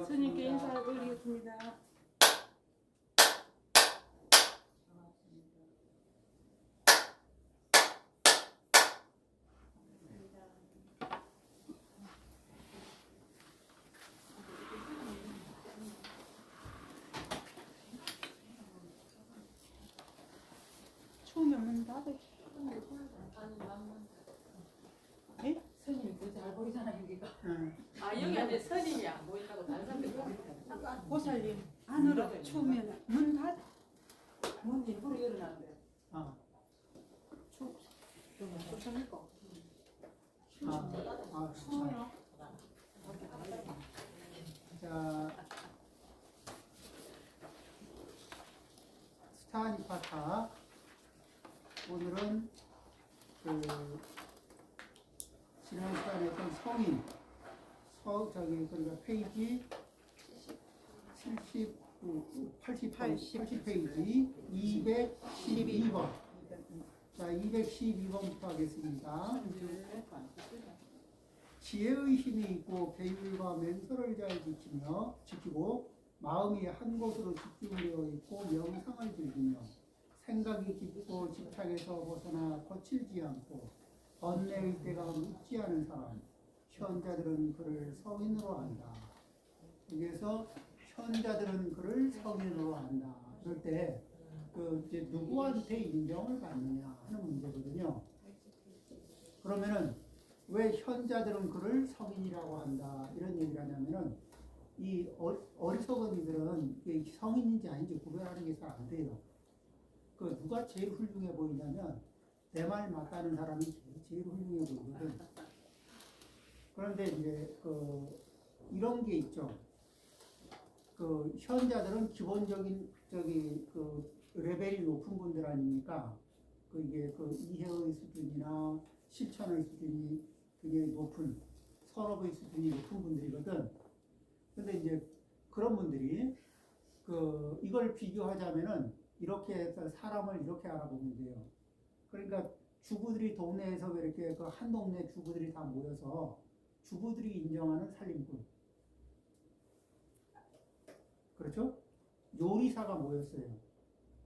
스님께 인사 올리겠습니다. 추우면 닫아. 예? 스님이 더 잘 보이잖아 여기가. 응. 아 여기 안에 스님이 안 보인다고 다른 사람들이 보인다. 보살님 안으로 추우면 문 닫아. 문 일부러 열어놨는데. 추워. 괜찮을까? 추워요. 자, 스타니파타 오늘은 그 지난 시간에 했던 성인 그러니까 페이지 80페이지 212번. 자, 212번부터 하겠습니다. 지혜의 힘이 있고 계율과 맹서를 잘 지키고 마음이 한 곳으로 집중되어 있고 명상을 즐기며 생각이 깊고 집착에서 벗어나 거칠지 않고 번뇌의 때가 묻지 않은 사람, 현자들은 그를 성인으로 안다. 여기에서 현자들은 그를 성인으로 안다. 그럴 때 이제 누구한테 인정을 받느냐 하는 문제거든요. 그러면은 왜 현자들은 그를 성인이라고 한다 이런 얘기를 하냐면은 이 어리석은 이들은 이게 성인인지 아닌지 구별하는 게 잘 안 돼요. 누가 제일 훌륭해 보이냐면 내 말 맞다는 사람이 제일 훌륭해 보이거든. 그런데 이제 이런 게 있죠. 현자들은 기본적인 레벨이 높은 분들 아닙니까? 이게 이해의 수준이나 실천의 수준이 되게 높은, 선업의 수준이 높은 분들이거든. 근데 이제 그런 분들이 이걸 비교하자면은 이렇게 해서 사람을 이렇게 알아보면 돼요. 그러니까 주부들이 동네에서 왜 이렇게 한 동네 주부들이 다 모여서 주부들이 인정하는 살림꾼. 그렇죠? 요리사가 모였어요.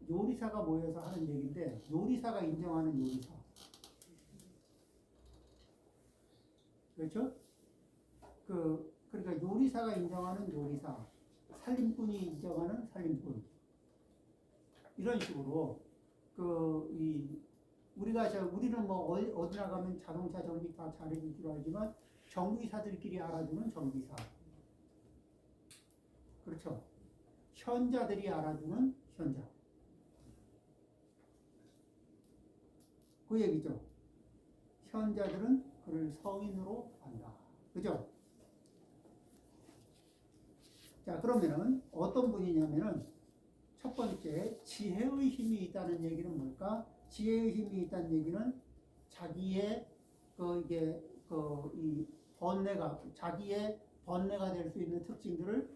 요리사가 모여서 하는 얘기인데 요리사가 인정하는 요리사. 그렇죠? 그러니까 요리사가 인정하는 요리사, 살림꾼이 인정하는 살림꾼. 이런 식으로 우리는 뭐 어디 나가면 자동차 정비 다 잘해주기로 하지만 정비사들끼리 알아주는 정비사. 그렇죠? 현자들이 알아주는 현자. 그 얘기죠. 현자들은 그를 성인으로 안다. 그죠? 자, 그러면은 어떤 분이냐면은 첫 번째 지혜의 힘이 있다는 얘기는 뭘까? 지혜의 힘이 있다는 얘기는 자기의 이 번뇌가 자기의 번뇌가 될 수 있는 특징들을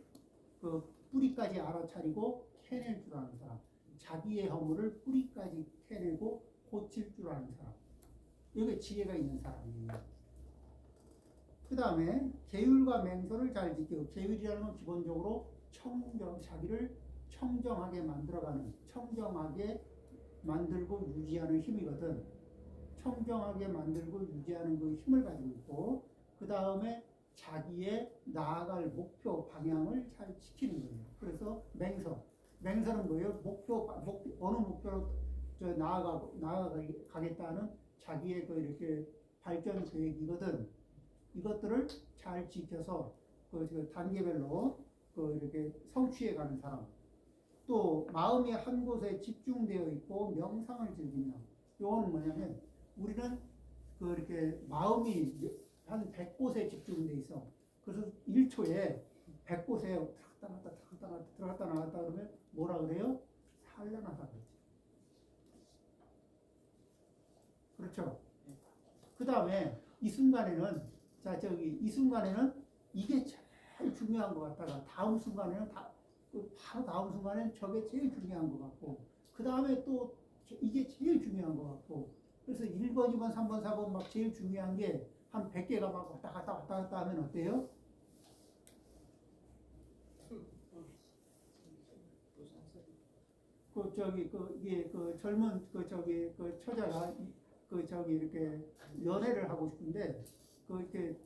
뿌리까지 알아차리고 캐낼 줄 아는 사람. 자기의 허물을 뿌리까지 캐내고 고칠 줄 아는 사람. 이게 지혜가 있는 사람이에요. 그 다음에 계율과 맹서를 잘 지키고, 계율이라는 건 기본적으로 자기를 청정하게 만들어가는, 청정하게 만들고 유지하는 힘이거든. 청정하게 만들고 유지하는 그 힘을 가지고 있고, 그 다음에 자기의 나아갈 목표 방향을 잘 지키는 거예요. 그래서 맹서는 뭐예요? 어느 목표로 나아가겠다는 자기의 이렇게 발전 계획이거든. 이것들을 잘 지켜서 단계별로 이렇게 성취해 가는 사람. 또 마음이 한 곳에 집중되어 있고 명상을 즐기며. 이거는 뭐냐면 우리는 이렇게 마음이 한 100곳에 집중돼 있어. 그래서 1초에 100곳에 들어갔다 나갔다 그러면 뭐라 그래요? 산란하다 그러지. 그렇죠? 그 다음에 이 순간에는 이게 제일 중요한 것 같다가 다음 순간에는 바로 다음 순간에는 저게 제일 중요한 것 같고 그 다음에 또 이게 제일 중요한 것 같고 그래서 1번, 2번, 3번, 4번 막 제일 중요한 게 한 100개가 막 왔다 갔다 하면 어때요? 그 저기 그 이게 그 젊은 그 저기 그 처자가 그 저기 이렇게 연애를 하고 싶은데 그 이렇게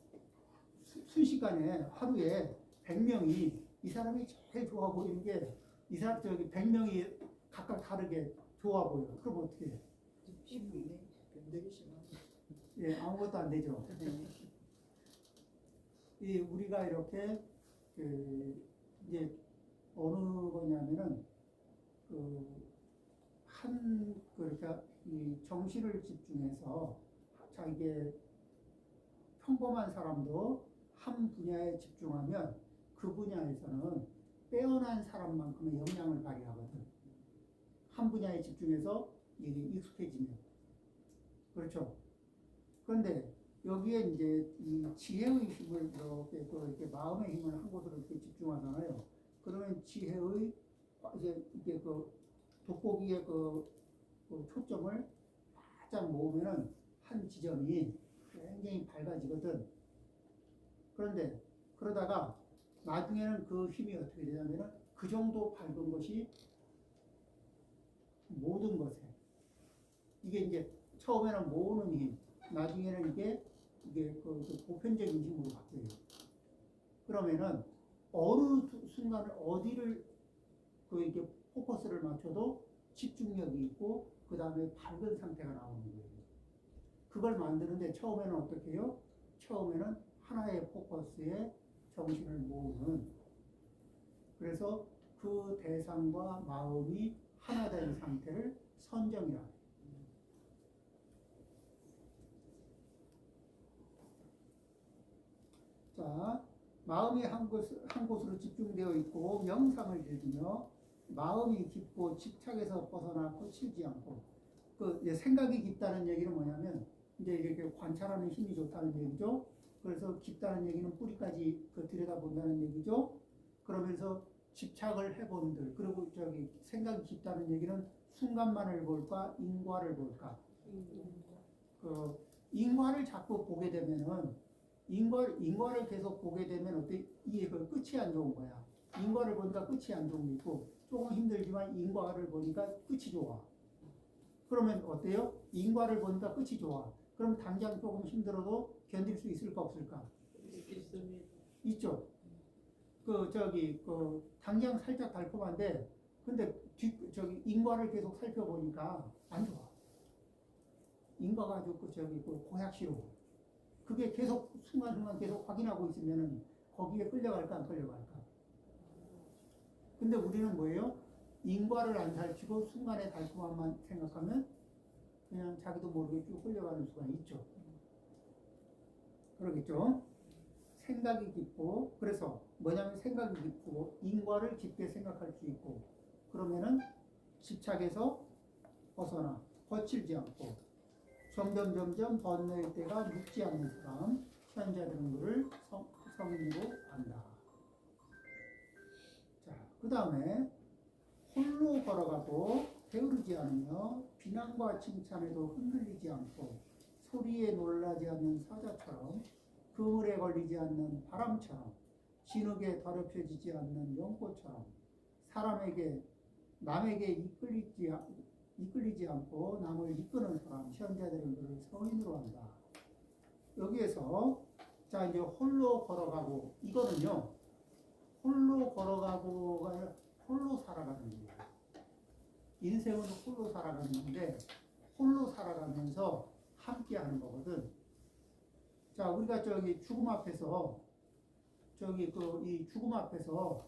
순식간에 하루에 100명이 이 사람이 제일 좋아 보이는 게 이 사람 저기 100명이 각각 다르게 좋아 보여. 그럼 어떻게 해? 쉽네. 변덕이 심하네. 예, 아무것도 안 되죠. 이 우리가 이렇게 그 이제 어느 거냐면은 그한 그러니까 이 정신을 집중해서 자 이게 평범한 사람도 한 분야에 집중하면 그 분야에서는 빼어난 사람만큼의 역량을 발휘하거든. 한 분야에 집중해서 이게 익숙해지면 그렇죠. 그런데 여기에 이제 이 지혜의 힘을 이렇게 마음의 힘을 한 곳으로 이렇게 집중하잖아요. 그러면 지혜의 이제 이게 그 돋보기의 그 초점을 바짝 모으면은 한 지점이 굉장히 밝아지거든. 그런데 그러다가 나중에는 그 힘이 어떻게 되냐면은 그 정도 밝은 것이 모든 것에 이게 이제 처음에는 모으는 힘, 나중에는 이게 그 보편적인 힘으로 바뀌어요. 그러면은 어느 순간에 어디를 이렇게 포커스를 맞춰도 집중력이 있고 그 다음에 밝은 상태가 나오는 거예요. 그걸 만드는데 처음에는 어떻게 해요? 처음에는 하나의 포커스에 정신을 모으는 그래서 그 대상과 마음이 하나 된 상태를 선정이라 해요. 자, 마음이 한 곳으로 집중되어 있고 명상을 즐기며 마음이 깊고 집착에서 벗어나 거칠지 않고 그 생각이 깊다는 얘기는 뭐냐면 이제 이렇게 관찰하는 힘이 좋다는 얘기죠. 그래서 깊다는 얘기는 뿌리까지 들여다본다는 얘기죠. 그러면서 집착을 해본들 그리고 저기 생각이 깊다는 얘기는 순간만을 볼까 인과를 볼까. 그 인과를 자꾸 보게 되면은 인과를 계속 보게 되면 어때 이게 그 끝이 안 좋은 거야. 인과를 보니까 끝이 안 좋은 게 있고 조금 힘들지만 인과를 보니까 끝이 좋아. 그러면 어때요? 인과를 보니까 끝이 좋아. 그럼 당장 조금 힘들어도 견딜 수 있을까 없을까? 있죠. 당장 살짝 달콤한데 근데 저기 인과를 계속 살펴보니까 안 좋아. 인과가 아주 고약시로. 그게 계속 순간순간 계속 확인하고 있으면은 거기에 끌려갈까 안 끌려갈까? 근데 우리는 뭐예요? 인과를 안 살피고 순간의 달콤함만 생각하면 그냥 자기도 모르게 쭉 끌려가는 수가 있죠. 그러겠죠? 생각이 깊고 그래서 뭐냐면 생각이 깊고 인과를 깊게 생각할 수 있고 그러면은 집착에서 벗어나 거칠지 않고 점점 번뇌의 때가 눕지 않는 사람 현자들은 그를 성인으로 안다. 자, 그 다음에 홀로 걸어가고 게으르지 않으며 비난과 칭찬에도 흔들리지 않고 소리에 놀라지 않는 사자처럼 그물에 걸리지 않는 바람처럼 진흙에 더럽혀지지 않는 연꽃처럼 남에게 이끌리지 않고 남을 이끄는 사람 현자들은 그를 성인으로 한다. 여기에서 자 이제 홀로 걸어가고 이거는요 홀로 걸어가고가 아니라 홀로 살아가는 거예요. 인생은 홀로 살아가는 건데 홀로 살아가면서 함께 하는 거거든. 자 우리가 저기 죽음 앞에서 이 죽음 앞에서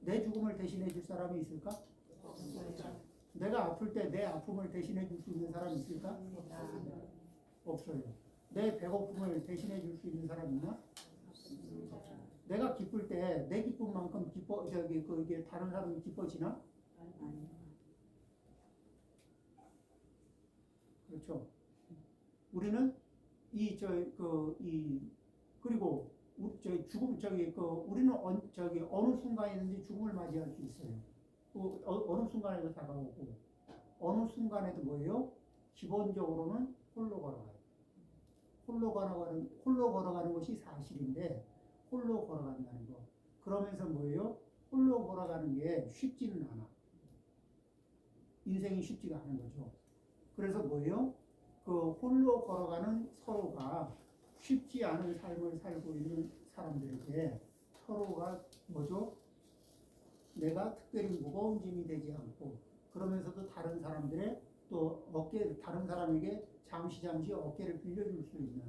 내 죽음을 대신해 줄 사람이 있을까? 내가 아플 때 내 아픔을 대신해 줄 수 있는 사람이 있을까? 없어요. 내 배고픔을 대신해 줄 수 있는 사람 있나? 내가 기쁠 때 내 기쁨만큼 이게 다른 사람이 기뻐지나? 그렇죠. 우리는 그리고 우리는 어느 순간이든지 죽음을 맞이할 수 있어요. 어느 순간에도 다가오고 어느 순간에도 뭐예요? 기본적으로는 홀로 홀로 걸어가는 것이 사실인데 홀로 걸어간다는 거. 그러면서 뭐예요? 홀로 걸어가는 게 쉽지는 않아. 인생이 쉽지가 않은 거죠. 그래서 뭐예요? 그 홀로 걸어가는 서로가 쉽지 않은 삶을 살고 있는 사람들에게 서로가 뭐죠? 내가 특별히 무거운 짐이 되지 않고 그러면서도 다른 사람들의 또 다른 사람에게 잠시 어깨를 빌려줄 수 있는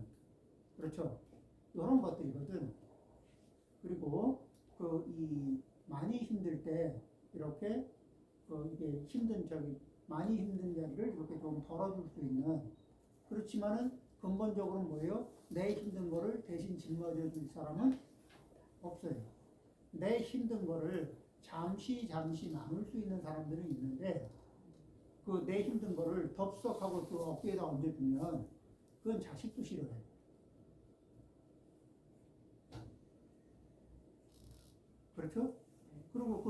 그렇죠. 이런 것들이거든. 그리고 많이 힘들 때 이렇게 이게 많이 힘든 자리를 이렇게 좀 덜어줄 수 있는 그렇지만은 근본적으로 뭐예요? 내 힘든 거를 대신 짊어져 줄 사람은 없어요. 내 힘든 거를 잠시 나눌 수 있는 사람들은 있는데 그 내 힘든 거를 덥석하고 또 어깨에다 얹어주면 그건 자식도 싫어해. 그렇죠? 그리고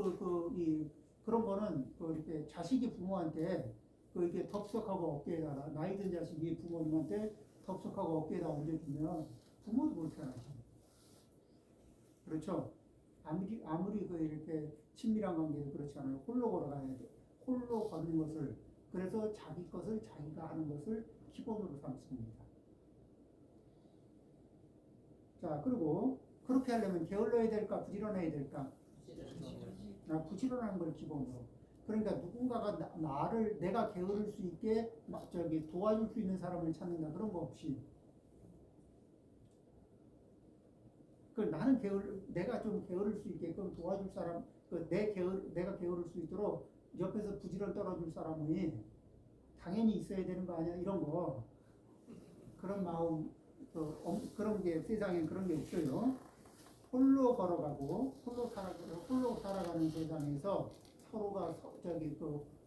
그런 거는 이렇게 자식이 부모한테 이렇게 덥석하고 어깨에다가 나이 든 자식이 부모님한테 덥석하고 어깨에다 얹어주면 부모도 불편하지. 그렇죠? 아무리 이렇게 친밀한 관계도 그렇지 않아요. 홀로 걸어가야 돼. 홀로 걷는 것을 그래서 자기 것을 자기가 하는 것을 기본으로 삼습니다. 자, 그리고 그렇게 하려면 게을러야 될까 부지런해야 될까? 부지런한 걸 기본으로. 그러니까 누군가가 내가 게으를 수 있게 도와줄 수 있는 사람을 찾는다 그런 거 없이. 내가 좀 게으를 수 있게끔 도와줄 사람, 내가 게으를 수 있도록 옆에서 부지런 떨어줄 사람이 당연히 있어야 되는 거 아니야? 이런 거. 그런 마음, 그런 게 세상에 그런 게 있어요. 홀로 걸어가고 홀로 살아가는 세상에서 서로가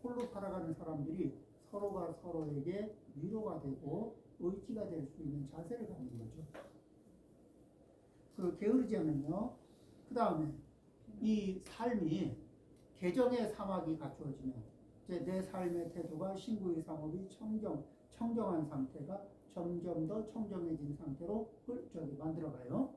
홀로 살아가는 사람들이 서로가 서로에게 위로가 되고 의지가 될 수 있는 자세를 갖는 거죠. 게으르지 않으며 그 다음에 이 삶이 개정의 사막이 갖추어지면 내 삶의 태도가 신구의 상업이 청정한 상태가 점점 더 청정해진 상태로 만들어가요.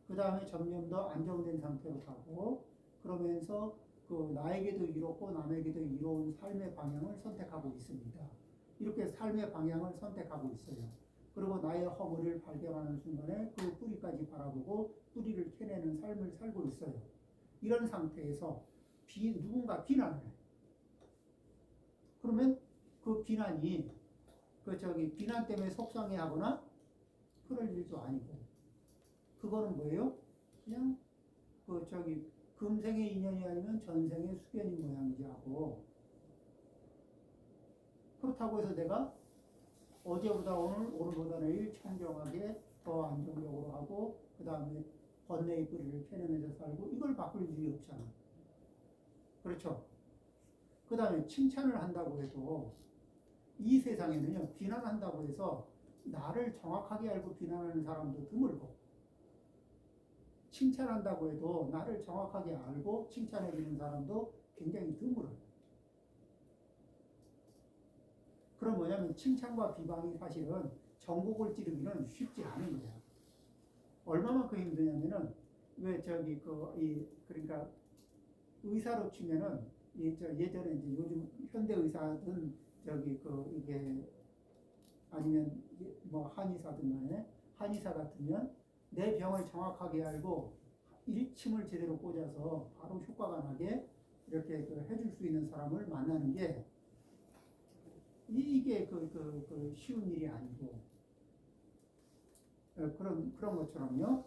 그 다음에 점점 더 안정된 상태로 가고 그러면서 나에게도 이롭고 남에게도 이로운 삶의 방향을 선택하고 있습니다. 이렇게 삶의 방향을 선택하고 있어요. 그리고 나의 허물을 발견하는 순간에 그 뿌리까지 바라보고 뿌리를 캐내는 삶을 살고 있어요. 이런 상태에서 누군가 비난을 해. 그러면 그 비난이 비난 때문에 속상해하거나 그럴 일도 아니고 그거는 뭐예요? 그냥 금생의 인연이 아니면 전생의 수견인 모양이지 하고 그렇다고 해서 내가 어제보다 오늘보다 내일 청정하게 더 안정적으로 하고 그 다음에 번뇌의 뿌리를 캐내면서 살고 이걸 바꿀 일이 없잖아. 그렇죠? 그 다음에 칭찬을 한다고 해도 이 세상에는요 비난한다고 해서 나를 정확하게 알고 비난하는 사람도 드물고 칭찬한다고 해도 나를 정확하게 알고 칭찬해주는 사람도 굉장히 드물어요. 그럼 뭐냐면 칭찬과 비방이 사실은 전곡을 찌르기는 쉽지 않은 거야. 얼마만큼 힘드냐면은 그러니까 의사로 치면은 예전에 이제 요즘 현대 의사든 이게 아니면 뭐 한의사든 간에 한의사 같으면 내 병을 정확하게 알고 일침을 제대로 꽂아서 바로 효과가 나게 이렇게 해줄 수 있는 사람을 만나는 게 이게 쉬운 일이 아니고 그런 것처럼요.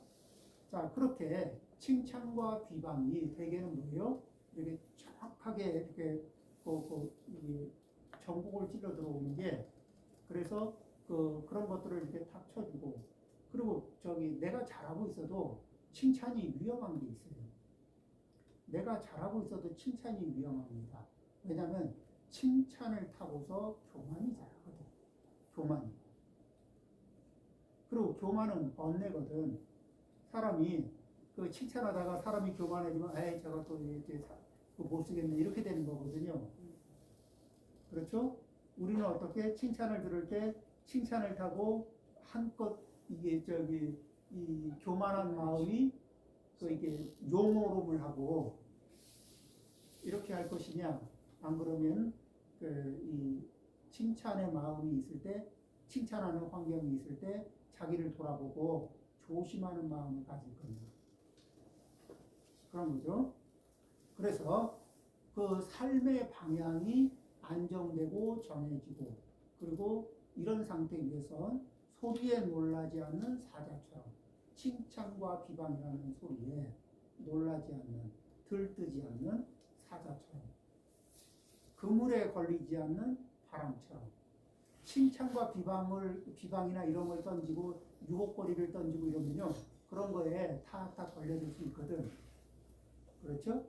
자, 그렇게 칭찬과 비방이 대개는 뭐예요? 이렇게 정확하게 이렇게 전곡을 찔러 들어오는 게 그래서 그런 것들을 이렇게 탁 쳐주고 그리고 내가 잘하고 있어도 칭찬이 위험한 게 있어요. 내가 잘하고 있어도 칭찬이 위험합니다. 왜냐하면 칭찬을 타고서 교만이 자라거든. 교만이. 그리고 교만은 번뇌거든. 사람이 칭찬하다가 사람이 교만해지면 에이 저거 또 이렇게 못 쓰겠네 이렇게 되는 거거든요. 그렇죠? 우리는 어떻게 칭찬을 들을 때 칭찬을 타고 한껏 이게 이 교만한 마음이 이게 용오름을 하고 이렇게 할 것이냐, 안 그러면 이 칭찬의 마음이 있을 때, 칭찬하는 환경이 있을 때 자기를 돌아보고 조심하는 마음을 가질 겁니다. 그런 거죠. 그래서 그 삶의 방향이 안정되고 정해지고, 그리고 이런 상태에선 소리에 놀라지 않는 사자처럼, 칭찬과 비방이라는 소리에 놀라지 않는, 들뜨지 않는 사자처럼, 그물에 걸리지 않는 바람처럼, 칭찬과 비방이나 이런 걸 던지고 유혹거리를 던지고 이러면요, 그런 거에 탁탁 걸려들 수 있거든. 그렇죠?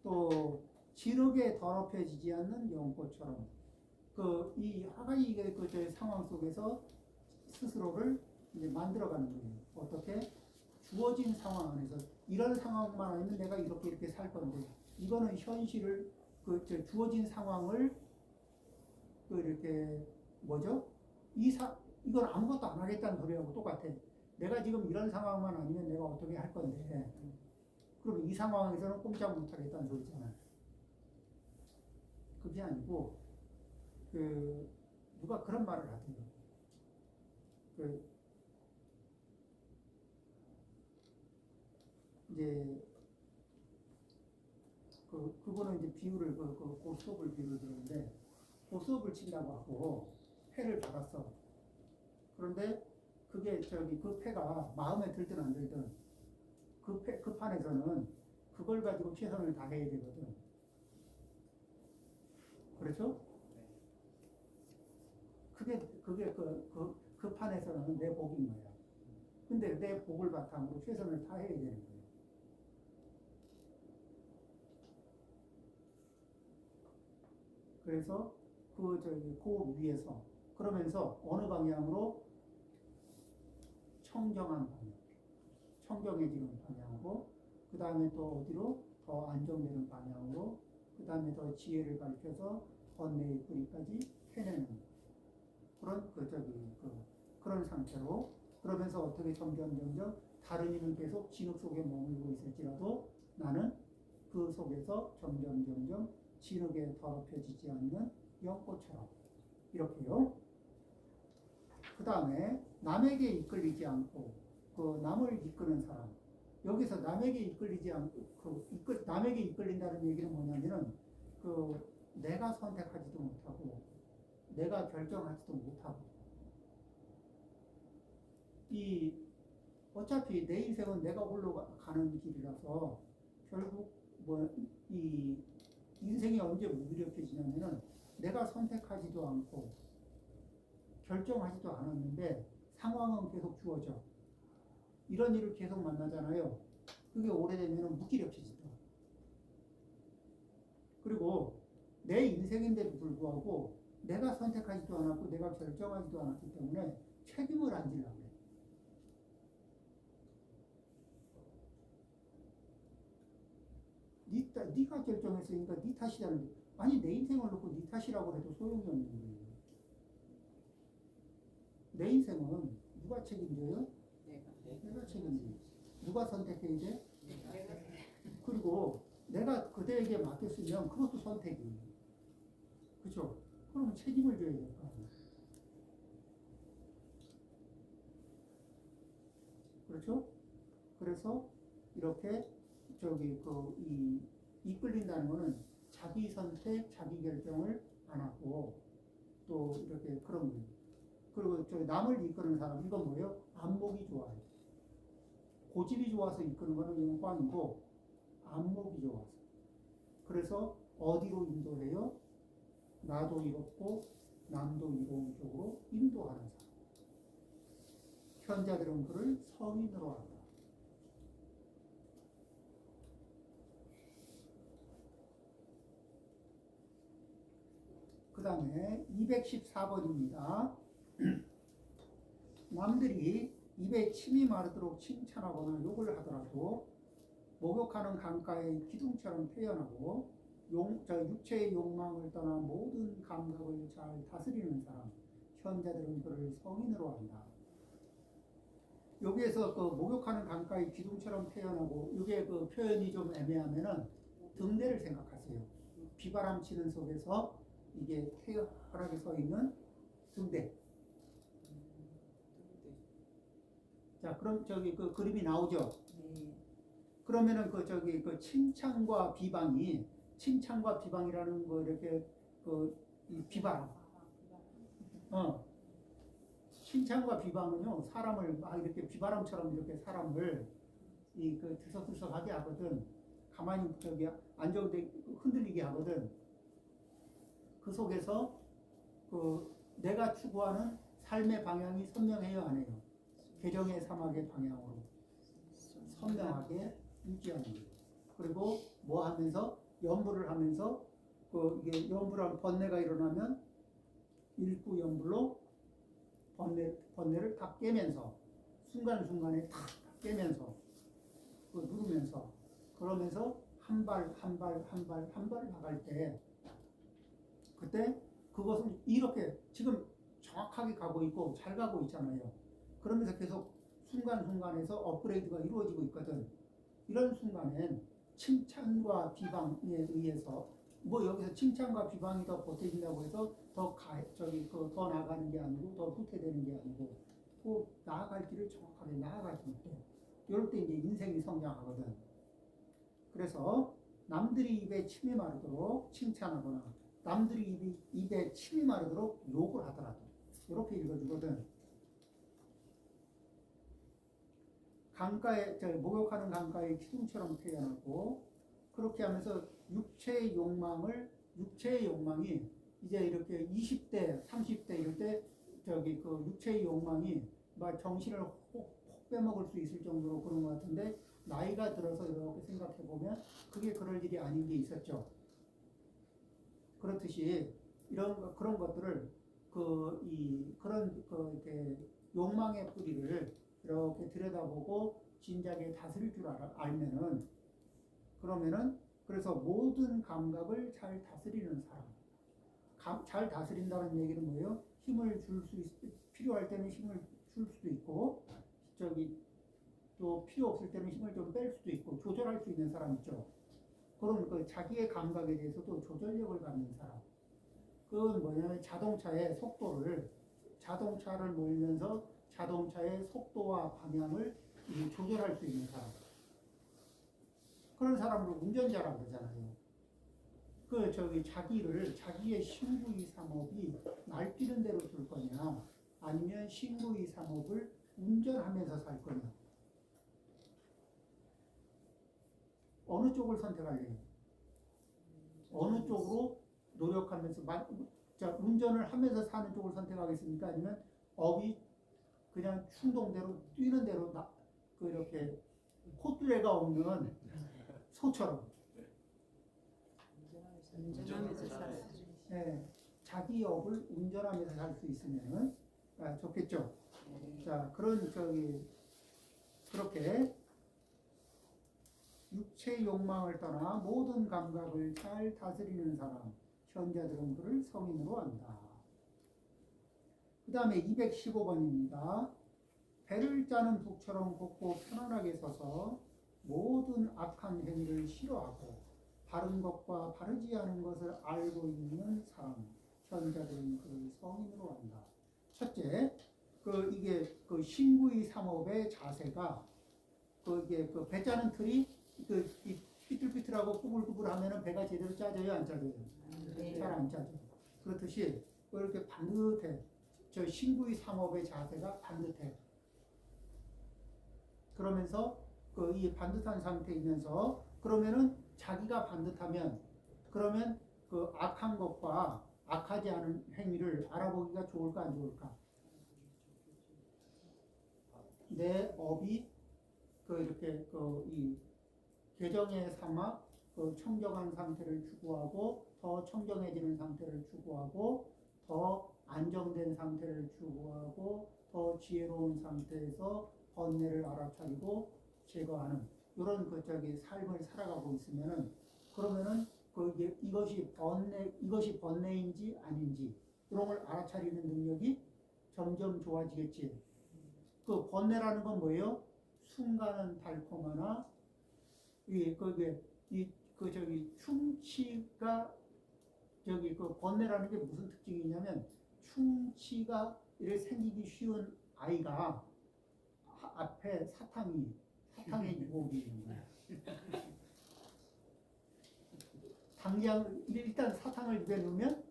또 진흙에 더럽혀지지 않는 연꽃처럼, 이 하가이의 저 상황 속에서 스스로를 이제 만들어가는 거예요. 어떻게? 주어진 상황 안에서 이런 상황만 아니면 내가 이렇게 살 건데, 이거는 현실을 저 주어진 상황을 이렇게 뭐죠? 이건 아무것도 안 하겠다는 소리하고 똑같아. 내가 지금 이런 상황만 아니면 내가 어떻게 할 건데, 그럼 이 상황에서는 꼼짝 못 하겠다는 소리잖아요. 그게 아니고 누가 그런 말을 하대요. 이제 그거는 이제 비유를 고스톱을 비유를 들었는데, 고스톱을 친다고 하고 패를 받았어. 그런데 그게 그 패가 마음에 들든 안 들든 그 판에서는 그걸 가지고 최선을 다해야 되거든. 그렇죠? 그게 그 판에서는 내 복인 거야. 근데 내 복을 바탕으로 최선을 다해야 되는 거예요. 그래서 그 위에서, 그러면서 어느 방향으로? 청정한 방향, 청정해지는 방향으로, 그 다음에 또 어디로? 더 안정되는 방향으로, 그 다음에 더 지혜를 밝혀서 번뇌의 뿌리까지 해내는 그런 그런 상태로, 그러면서 어떻게 점점 다른 이는 계속 진흙 속에 머물고 있을지라도 나는 그 속에서 점점 진흙에 더럽혀지지 않는 연꽃처럼, 이렇게요. 그 다음에 남에게 이끌리지 않고 남을 이끄는 사람. 여기서 남에게 이끌리지 않고 남에게 이끌린다는 얘기는 뭐냐면은 내가 선택하지도 못하고 내가 결정하지도 못하고, 어차피 내 인생은 내가 홀로 가는 길이라서 결국 이 인생이 언제 무기력해지냐면은 내가 선택하지도 않고 결정하지도 않았는데 상황은 계속 주어져. 이런 일을 계속 만나잖아요. 그게 오래되면 무기력해진다. 그리고 내 인생인데도 불구하고 내가 선택하지도 않았고 내가 결정하지도 않았기 때문에 책임을 안 지려고 그래. 네가 결정했으니까 네 탓이라는 게, 아니 내 인생을 놓고 네 탓이라고 해도 소용이 없는 거예요. 내 인생은 누가 책임져요? 내가 책임져요. 누가 선택해야 돼? 그리고 내가 그대에게 맡겼으면 그것도 선택이에요. 그렇죠? 그럼 책임을 져야 될 거 아니에요. 그렇죠? 그래서 이렇게 이 이끌린다는 거는 자기 선택, 자기 결정을 안 하고 또 이렇게 그런 거예요. 그리고 남을 이끄는 사람, 이건 뭐예요? 안목이 좋아요. 고집이 좋아서 이끄는 거는 영광이고, 안목이 좋아서. 그래서 어디로 인도해요? 나도 이롭고 남도 이로운 쪽으로 인도하는 사람. 현자들은 그를 성인으로 한다. 그 다음에 214번입니다. 남들이 입에 침이 마르도록 칭찬하거나 욕을 하더라도 목욕하는 강가의 기둥처럼 표현하고 육체의 욕망을 떠나 모든 감각을 잘 다스리는 사람, 현자들은 그를 성인으로 한다. 여기에서 그 목욕하는 강가의 기둥처럼 태어나고 이게 그 표현이 좀 애매하면은 등대를 생각하세요. 비바람 치는 속에서 이게 태연하게 서 있는 등대. 자, 그럼 저기 그 그림이 나오죠. 네. 그러면은 그 저기 그 칭찬과 비방이라는 거 이렇게 그 이 비바람. 칭찬과 비방은요 사람을 막 이렇게 비바람처럼 이렇게 사람을 이 그 들썩들썩하게 하거든. 가만히 저기 안정돼 흔들리게 하거든. 그 속에서 그 내가 추구하는 삶의 방향이 선명해야 하네요. 개정의 사막의 방향으로 선명하게 유지하는 거예요. 그리고 뭐 하면서 연불을 하면서 그 이게 연불한 번뇌가 일어나면 일구연불로 번뇌를 다 깨면서 순간순간에 다 깨면서 그 누르면서 그러면서 한 발 나갈 때 그때 그것은 이렇게 지금 정확하게 가고 있고 잘 가고 있잖아요. 그러면서 계속 순간순간에서 업그레이드가 이루어지고 있거든. 이런 순간엔 칭찬과 비방에 의해서 뭐 여기서 칭찬과 비방이 더 보태진다고 해서 더 나아가는 게 아니고 더 후퇴되는 게 아니고 또 나아갈 길을 정확하게 나아가지 못해. 이럴 때 이제 인생이 성장하거든. 그래서 남들이 입에 침이 마르도록 칭찬하거나 남들이 입에 침이 마르도록 욕을 하더라도 이렇게 읽어주거든. 강가에 목욕하는 강가의 기둥처럼 태어나고 그렇게 하면서 육체의 욕망이 이제 이렇게 20대, 30대 이럴 때 저기 그 육체의 욕망이 막 정신을 혹 빼먹을 수 있을 정도로 그런 것 같은데 나이가 들어서 이렇게 생각해 보면 그게 그럴 일이 아닌 게 있었죠. 그렇듯이 그런 것들을 이렇게 욕망의 뿌리를 이렇게 들여다보고 진작에 다스릴 줄 알면은 그러면은 그래서 모든 감각을 잘 다스리는 사람. 잘 다스린다는 얘기는 뭐예요? 힘을 줄 수 필요할 때는 힘을 줄 수도 있고 또 필요 없을 때는 힘을 좀 뺄 수도 있고 조절할 수 있는 사람 있죠. 그런 그 자기의 감각에 대해서도 조절력을 갖는 사람. 그건 뭐냐면 자동차를 몰면서 자동차의 속도와 방향을 조절할 수 있는 사람. 그런 사람을 운전자라고 그러잖아요. 자기의 신구이 삼업이 날뛰는 대로 둘 거냐, 아니면 신구이 삼업을 운전하면서 살 거냐. 어느 쪽을 선택할래요? 어느 쪽으로 노력하면서, 운전을 하면서 사는 쪽을 선택하겠습니까? 아니면 업이 그냥 충동대로 뛰는 대로 이렇게 콧뚜레가 없는 소처럼 운전하면서 살아야지. 네, 자기 업을 운전하면서 살 수 있으면 좋겠죠. 자, 그렇게 육체의 욕망을 떠나 모든 감각을 잘 다스리는 사람, 현자들은 그를 성인으로 안다. 그 다음에 215번입니다. 배를 짜는 북처럼 곱고 편안하게 서서 모든 악한 행위를 싫어하고 바른 것과 바르지 않은 것을 알고 있는 사람, 현자들은 그를 성인으로 한다. 첫째, 이게 신구이 삼업의 자세가 이게 배 짜는 틀이 삐뚤삐뚤하고 꾸불꾸불하면은 배가 제대로 짜져요, 안 짜져요? 네. 잘 안 짜져. 그렇듯이 이렇게 반듯해. 저 신구이 삼업의 자세가 반듯해. 그러면서 이 반듯한 상태이면서 그러면은 자기가 반듯하면 그러면 악한 것과 악하지 않은 행위를 알아보기가 좋을까 안 좋을까? 내 업이 이렇게 이 개정의 사막 청정한 상태를 추구하고 더 청정해지는 상태를 추구하고 더 안정된 상태를 추구하고 더 지혜로운 상태에서 번뇌를 알아차리고 제거하는 이런 삶을 살아가고 있으면은 그러면은 이것이 번뇌인지 아닌지 이런 걸 알아차리는 능력이 점점 좋아지겠지. 그 번뇌라는 건 뭐예요? 순간은 달콤하나 그 저기 충치가 저기 그 번뇌라는 게 무슨 특징이 있냐면 충치가 이렇게 생기기 쉬운 아이가 앞에 사탕의 유혹이 있는 거야. 당장 일단 사탕을 입에 넣으면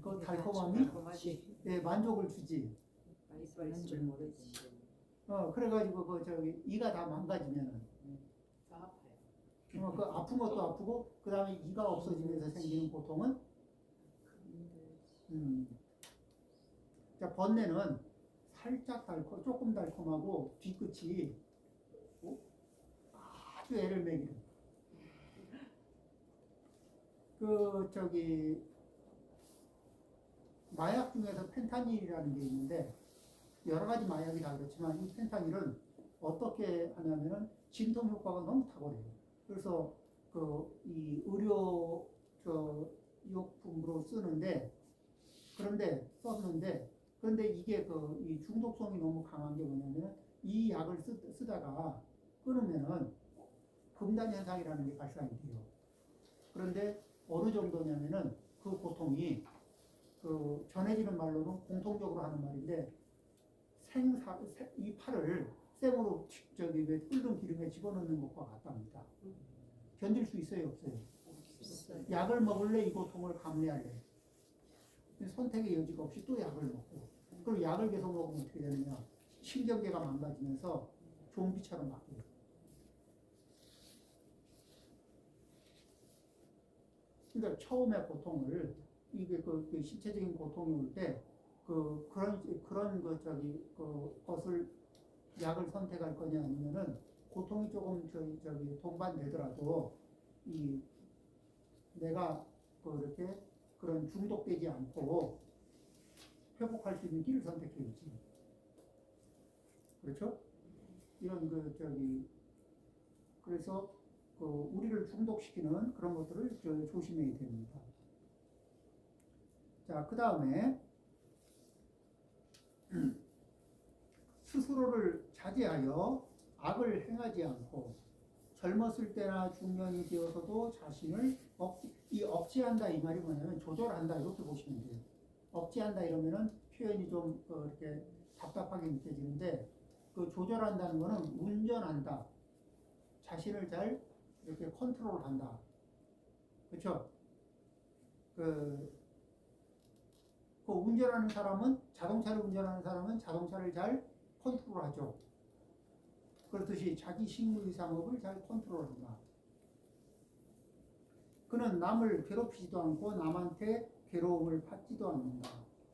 그 달콤함이 예, 만족을 주지. 맛있는 줄 모르지. 그래가지고 그 저기 이가 다 망가지면은 다 아파요. 그 아픈 것도 아프고 그 다음에 이가 없어지면서 생기는 고통은 자, 번뇌는 살짝 조금 달콤하고 뒤끝이 아주 애를 먹이는 그 저기 마약 중에서 펜타닐이라는 게 있는데 여러 가지 마약이 다 그렇지만 이 펜타닐은 어떻게 하냐면은 진통 효과가 너무 탁월해요. 그래서 그 이 의료 의약품으로 쓰는데 그런데 이게 그 이 중독성이 너무 강한 게 뭐냐면 이 약을 쓰다가 끊으면은 금단 현상이라는 게 발생이 돼요. 그런데 어느 정도냐면은 그 고통이 그 전해지는 말로는 공통적으로 하는 말인데 이 팔을 쌤으로 저기 왜 끓는 기름에 집어넣는 것과 같답니다. 견딜 수 있어요, 없어요? 없어요. 약을 먹을래, 이 고통을 감내할래. 선택의 여지가 없이 또 약을 먹고, 그리고 약을 계속 먹으면 어떻게 되느냐? 신경계가 망가지면서 좀비처럼 바뀌어요. 그러니까 처음에 고통을 이게 그 신체적인 고통이 올 때 그런 것을 약을 선택할 거냐 아니면은 고통이 조금 저기 동반되더라도 이 내가 그렇게 그런 중독되지 않고 회복할 수 있는 길을 선택해야지. 그렇죠? 이런 그래서 우리를 중독시키는 그런 것들을 조심해야 됩니다. 자, 그 다음에 스스로를 자제하여 악을 행하지 않고 젊었을 때나 중년이 되어서도 자신을 억제한다 이 말이 뭐냐면 조절한다 이렇게 보시면 돼요. 억제한다 이러면은 표현이 좀 이렇게 답답하게 느껴지는데 그 조절한다는 거는 운전한다. 자신을 잘 이렇게 컨트롤한다. 그렇죠? 그 운전하는 사람은 자동차를 운전하는 사람은 자동차를 잘 컨트롤하죠. 그렇듯이 자기 식물 상업을 잘 컨트롤한다. 그는 남을 괴롭히지도 않고 남한테 괴로움을 받지도 않는다.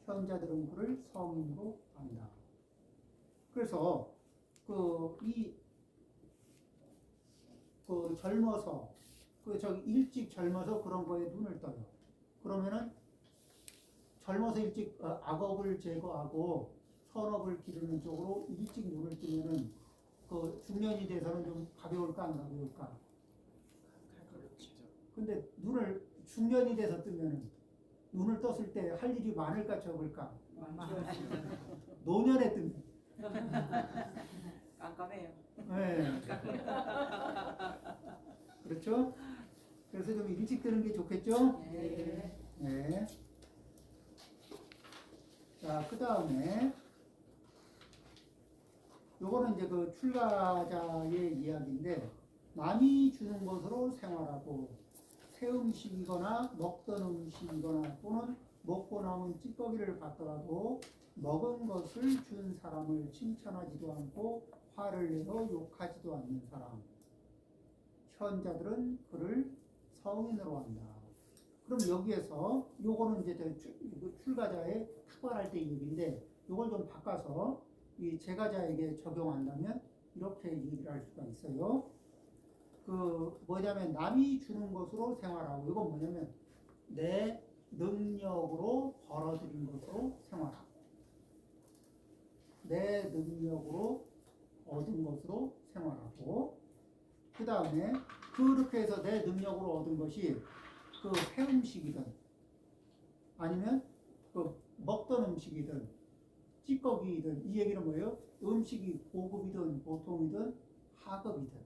현자들은 그를 성인으로 안다. 그래서 젊어서 일찍 젊어서 그런 거에 눈을 떠요. 그러면은 젊어서 일찍 악업을 제거하고 선업을 기르는 쪽으로 일찍 눈을 뜨면은 그 중년이 돼서는 좀 가벼울까 안 가벼울까? 근데 중년이 돼서 뜨면은 눈을 떴을 때 할 일이 많을까 적을까? 노년에 뜨면 깜깜해요. 네. 그렇죠? 그래서 좀 일찍 뜨는 게 좋겠죠? 네. 네. 자, 그 다음에 요거는 이제 그 출가자의 이야기인데 남이 주는 것으로 생활하고 새 음식이거나 먹던 음식이거나 또는 먹고 남은 찌꺼기를 받더라도 먹은 것을 준 사람을 칭찬하지도 않고 화를 내어 욕하지도 않는 사람. 현자들은 그를 성인으로 한다. 그럼 여기에서 요거는 이제 출가자의 탁발할 때 얘기인데 요걸 좀 바꿔서 이 제가자에게 적용한다면 이렇게 얘기를 할 수가 있어요. 뭐냐면 남이 주는 것으로 생활하고 이건 뭐냐면 내 능력으로 벌어들인 것으로 생활하고 내 능력으로 얻은 것으로 생활하고 그 다음에 그렇게 해서 내 능력으로 얻은 것이 새 음식이든 아니면 먹던 음식이든 찌꺼기이든 이 얘기는 뭐예요? 음식이 고급이든 보통이든 하급이든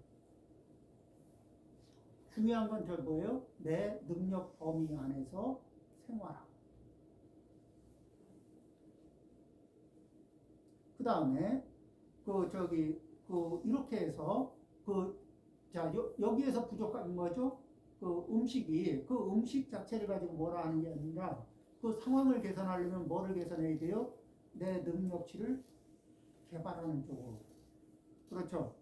중요한 건 저 뭐예요? 내 능력 범위 안에서 생활하고 그 다음에 이렇게 해서 여기에서 부족한 거죠? 그 음식 자체를 가지고 뭐라 하는 게 아니라 그 상황을 개선하려면 뭐를 개선해야 돼요? 내 능력치를 개발하는 쪽으로. 그렇죠?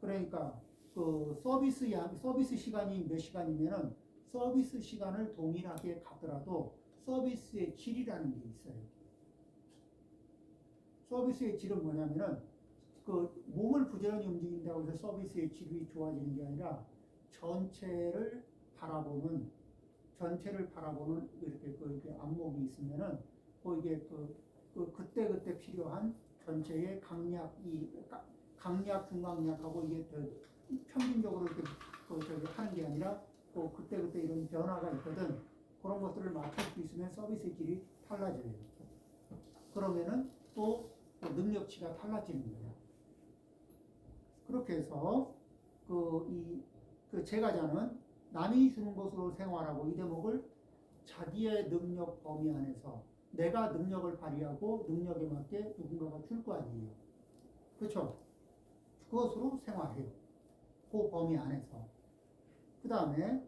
그러니까 그 서비스 시간이 몇 시간이면은 서비스 시간을 동일하게 가더라도 서비스의 질이라는 게 있어요. 서비스의 질은 뭐냐면은 그 몸을 부지런히 움직인다고 해서 서비스의 질이 좋아지는 게 아니라 전체를 바라보는 이렇게 안목이 있으면은 이게 그때 필요한 전체의 강약, 중강약하고 이게 평균적으로 이렇게 하는 게 아니라 그때 이런 변화가 있거든. 그런 것들을 맞출 수 있으면 서비스의 질이 달라져요. 그러면은 또 능력치가 달라지는 거예요. 그렇게 해서 제가자는 남이 주는 것으로 생활하고 이 대목을 자기의 능력 범위 안에서 내가 능력을 발휘하고 능력에 맞게 누군가가 줄 거 아니에요. 그렇죠? 그것으로 생활해요. 그 범위 안에서. 그 다음에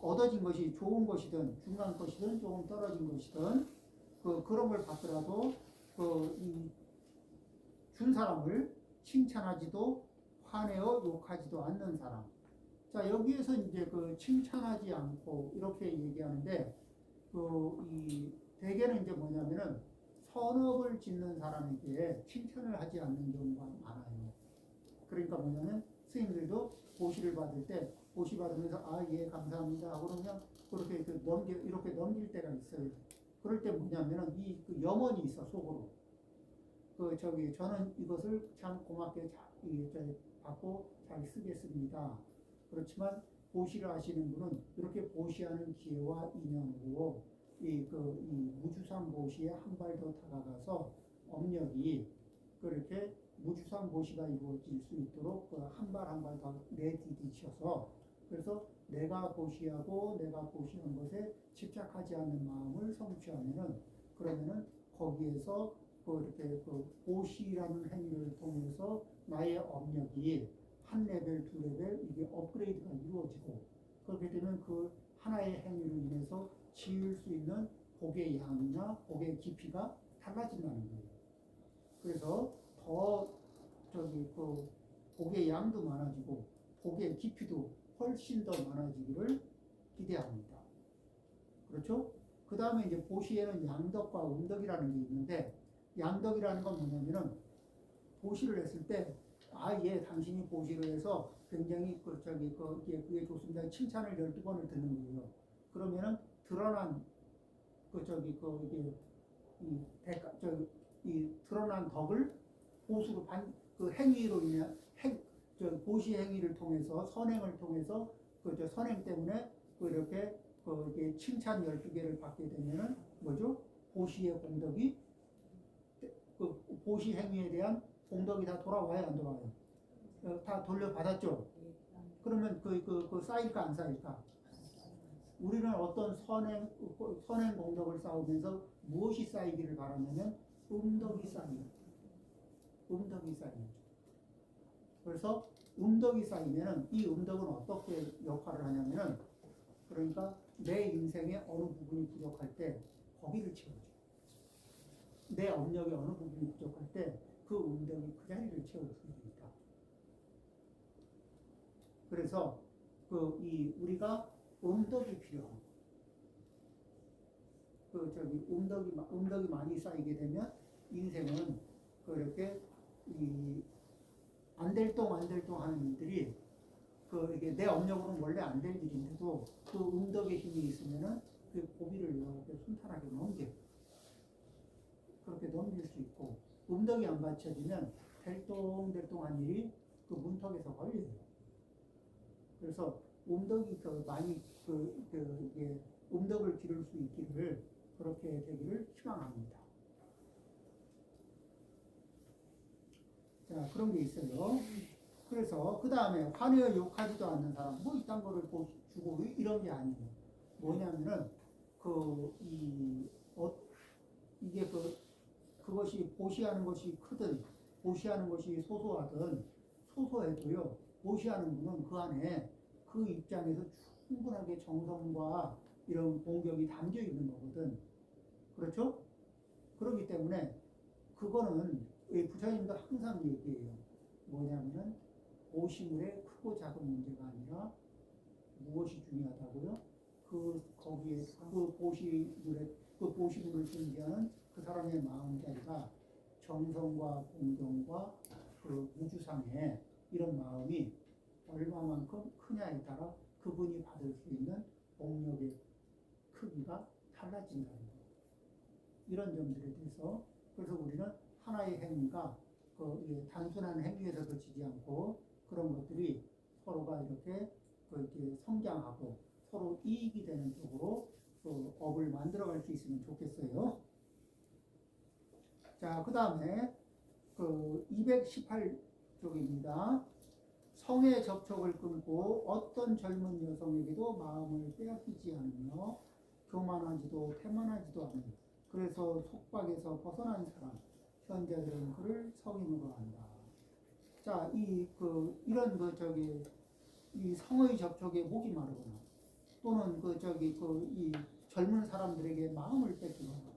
얻어진 것이 좋은 것이든 중간 것이든 조금 떨어진 것이든 그런 걸 받더라도 준 사람을 칭찬하지도 화내어 욕하지도 않는 사람. 자, 여기에서 이제 칭찬하지 않고 이렇게 얘기하는데 대개는 이제 뭐냐면은 선업을 짓는 사람에게 칭찬을 하지 않는 경우가 많아요. 그러니까 뭐냐면 스님들도 보시를 받을 때 보시 받으면서 예 감사합니다 하고 그냥 그렇게 이렇게 넘길 때가 있어요. 그럴 때 뭐냐면은 염원이 있어 속으로. 저는 이것을 참 고맙게 받고 잘 쓰겠습니다. 그렇지만 보시를 하시는 분은 이렇게 보시하는 기회와 인연으로 이 무주상 보시에 한 발 더 다가가서 업력이 그렇게 무주상 보시가 이루어질 수 있도록 한 발 한 발 더 내디디셔서 그래서 내가 보시하고 내가 보시는 것에 집착하지 않는 마음을 성취하면은 그러면은 거기에서 이렇게 보시라는 행위를 통해서 나의 업력이 한 레벨, 두 레벨 이게 업그레이드가 이루어지고 그렇게 되면 그 하나의 행위로 인해서 지을 수 있는 복의 양이나 복의 깊이가 달라진다는 거예요. 그래서 더 복의 양도 많아지고 복의 깊이도 훨씬 더 많아지기를 기대합니다. 그렇죠? 그 다음에 이제 보시에는 양덕과 음덕이라는 게 있는데 양덕이라는 건 뭐냐면은 보시를 했을 때 예, 당신이 보시를 해서 굉장히 그게 좋습니다. 칭찬을 12번을 듣는 거예요. 그러면은 드러난 드러난 덕을 보수로 행위로 인해 보시 행위를 통해서 선행을 통해서 선행 때문에 이렇게 칭찬 12개를 받게 되면은 뭐죠? 보시의 공덕이 보시 행위에 대한 공덕이 다 돌아와요, 안 돌아와요? 다 돌려받았죠? 그러면 쌓일까 안 쌓일까? 우리는 어떤 선행 공덕을 쌓으면서 무엇이 쌓이기를 바라냐면 음덕이 쌓이는 그래서 음덕이 쌓이면은 이 음덕은 어떻게 역할을 하냐면은 그러니까 내 인생의 어느 부분이 부족할 때 거기를 채워줘. 내 업력의 어느 부분이 부족할 때 그 음덕이 그 자리를 채워줍니다. 그래서 우리가 음덕이 필요한 음덕이 많이 쌓이게 되면 인생은 그렇게 안 될 똥 하는 일들이 이게 내 업력으로는 원래 안 될 일인데도 그 음덕의 힘이 있으면은 그 고비를 이렇게 순탄하게 그렇게 넘길 수 있고 음덕이 안 받쳐지면 델똥한 일이 그 문턱에서 걸려요. 그래서 음덕이 많이 음덕을 기를 수 있기를 그렇게 되기를 희망합니다. 자, 그런 게 있어요. 그래서 그 다음에 화내어 욕하지도 않는 사람, 뭐 이딴 거를 주고 이런 게 아니에요. 뭐냐면은 이게 그것이 보시하는 것이 크든 보시하는 것이 소소하든 소소해도요. 보시하는 분은 그 안에 그 입장에서 충분하게 정성과 이런 공격이 담겨 있는 거거든. 그렇죠? 그렇기 때문에 그거는 부처님도 항상 얘기해요. 뭐냐면은 보시물의 크고 작은 문제가 아니라 무엇이 중요하다고요? 거기에 그 보시물을 존재하는 그 사람의 마음자리가 정성과 공경과 그 우주상의 이런 마음이 얼마만큼 크냐에 따라 그분이 받을 수 있는 복력의 크기가 달라진다는 거. 이런 점들에 대해서 그래서 우리는 하나의 행위가 단순한 행위에서 그치지 않고 그런 것들이 서로가 이렇게 성장하고 서로 이익이 되는 쪽으로 업을 만들어갈 수 있으면 좋겠어요. 자, 그 다음에 218쪽입니다. 성의 접촉을 끊고 어떤 젊은 여성에게도 마음을 빼앗기지 않으며 교만하지도 태만하지도 않은 그래서 속박에서 벗어난 사람 현자들은 그를 성인으로 한다. 자, 이 성의 접촉에 목이 마르거나 또는 이 젊은 사람들에게 마음을 뺏기거나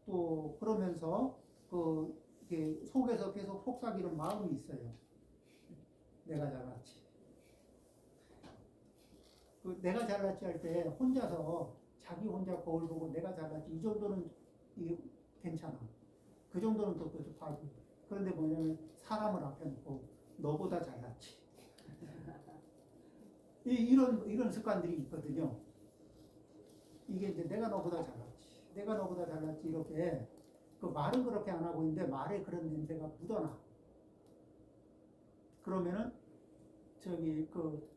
또 그러면서 이렇게 속에서 계속 속삭이는 마음이 있어요. 내가 잘났지. 내가 잘났지 할 때 혼자서 자기 혼자 거울 보고 내가 잘났지 이 정도는 괜찮아. 그 정도는 또 봐도. 그런데 뭐냐면 사람을 앞에 놓고 너보다 잘났지. 이런 습관들이 있거든요. 이게 이제 내가 너보다 잘났지. 내가 너보다 잘났지 이렇게 말은 그렇게 안 하고 있는데 말에 그런 냄새가 묻어나. 그러면은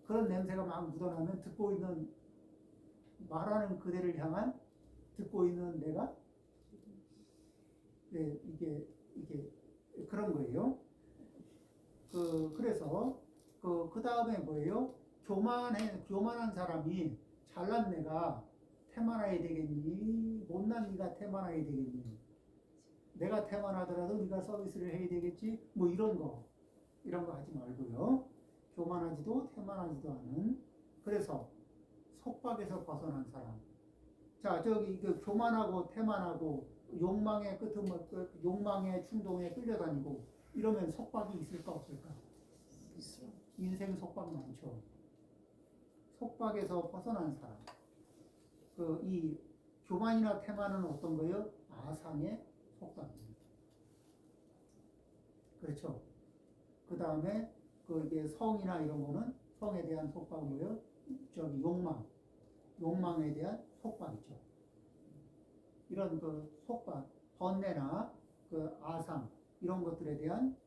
그런 냄새가 막 묻어나면 듣고 있는 말하는 그대를 향한 듣고 있는 내가 이게 그런 거예요. 그래서 그 다음에 뭐예요? 교만한 사람이 잘난 내가 태만해야 되겠니? 못난 네가 태만해야 되겠니? 내가 태만하더라도 네가 서비스를 해야 되겠지? 뭐 이런 거 하지 말고요. 교만하지도 태만하지도 않은 그래서 속박에서 벗어난 사람. 자, 교만하고 태만하고 욕망의 욕망의 충동에 끌려다니고 이러면 속박이 있을까 없을까? 있어. 인생 속박 많죠. 속박에서 벗어난 사람. 이 교만이나 태만은 어떤 거예요? 아상의 속박입니다. 그렇죠. 그 다음에 이게 성이나 이런 거는 성에 대한 속박은 뭐예요? 욕망에 대한 속박이죠. 이런 속박, 번뇌나 아상 이런 것들에 대한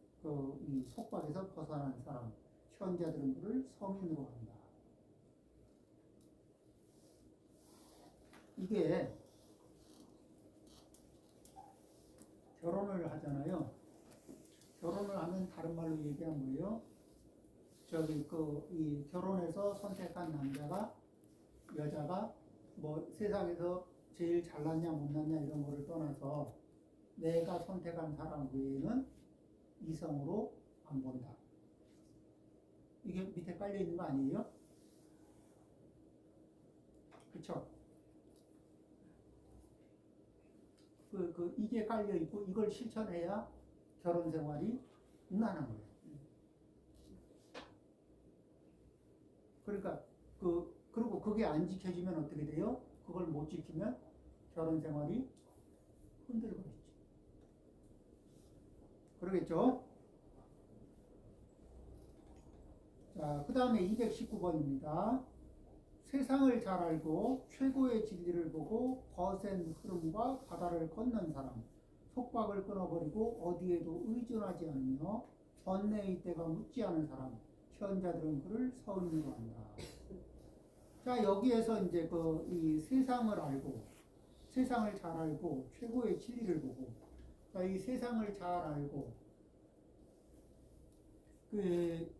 이 속박에서 벗어난 사람, 현자들은 그를 성인으로 한다. 이게 결혼을 하잖아요. 결혼을 하면 다른 말로 얘기하면 뭐예요? 이 결혼해서 선택한 여자가 뭐 세상에서 제일 잘났냐 못났냐 이런 거를 떠나서 내가 선택한 사람 외에는 이성으로 안 본다. 이게 밑에 깔려 있는 거 아니에요? 그쵸? 이게 깔려 있고 이걸 실천해야 결혼 생활이 무난한 거예요. 그러니까 그리고 그게 안 지켜지면 어떻게 돼요? 그걸 못 지키면 결혼 생활이 흔들거리죠. 그러겠죠? 자, 그 다음에 219번입니다. 세상을 잘 알고 최고의 진리를 보고 거센 흐름과 바다를 건넌 사람, 속박을 끊어버리고 어디에도 의존하지 않으며 번뇌의 때가 묻지 않은 사람, 현자들은 그를 서인으로 한다. 자, 여기에서 이제 이 세상을 잘 알고 최고의 진리를 보고, 자, 이 세상을 잘 알고 그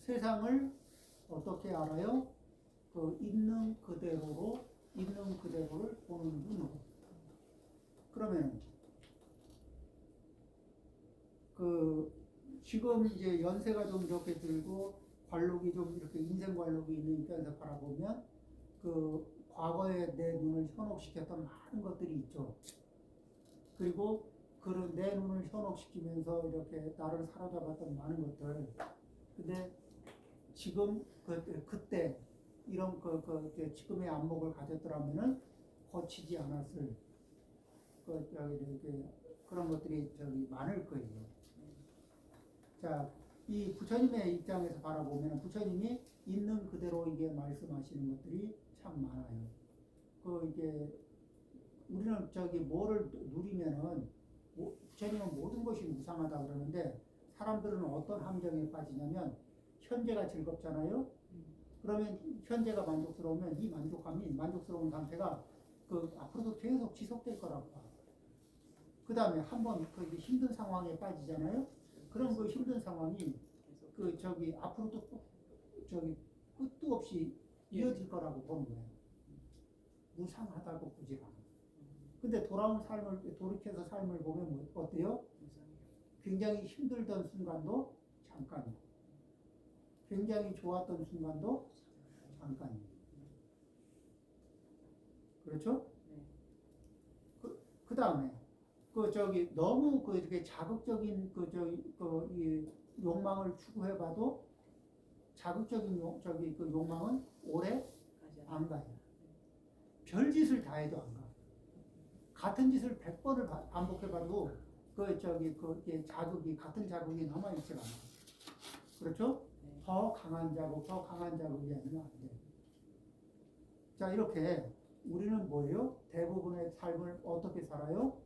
세상을 어떻게 알아요? 그 있는 그대로를 보는 눈으로. 그러면 그 지금 이제 연세가 좀 이렇게 들고 관록이 좀 이렇게 인생 관록이 있는 입장에서 바라보면 그 과거에 내 눈을 현혹시켰던 많은 것들이 있죠. 그리고 그런 내 눈을 현혹시키면서 이렇게 나를 사로잡았던 많은 것들. 근데 지금 그때 이런 지금의 안목을 가졌더라면은 거치지 않았을 그런 것들이 많을 거예요. 자, 이 부처님의 입장에서 바라보면 부처님이 있는 그대로 이게 말씀하시는 것들이 참 많아요. 이게 우리는 뭐를 누리면은 부처님은 모든 것이 무상하다 그러는데 사람들은 어떤 함정에 빠지냐면 현재가 즐겁잖아요. 그러면 현재가 만족스러우면 이 만족스러운 상태가 앞으로도 계속 지속될 거라고 봐. 그 다음에 한번 힘든 상황에 빠지잖아요. 그럼 그 힘든 상황이 앞으로도 끝도 없이 이어질 거라고 보는 거예요. 무상하다고 보지 않아. 근데 돌이켜서 삶을 보면 어때요? 굉장히 힘들던 순간도 잠깐이고, 굉장히 좋았던 순간도 잠깐이고. 그렇죠? 그 다음에, 너무 이렇게 자극적인 이 욕망을 추구해봐도 자극적인 욕망은 오래 안 가요. 별짓을 다 해도 안 가. 같은 짓을 100번을 반복해봐도 같은 자극이 남아있지 않아. 그렇죠? 더 강한 자극이 아니면 안 돼. 자, 이렇게 우리는 뭐예요? 대부분의 삶을 어떻게 살아요?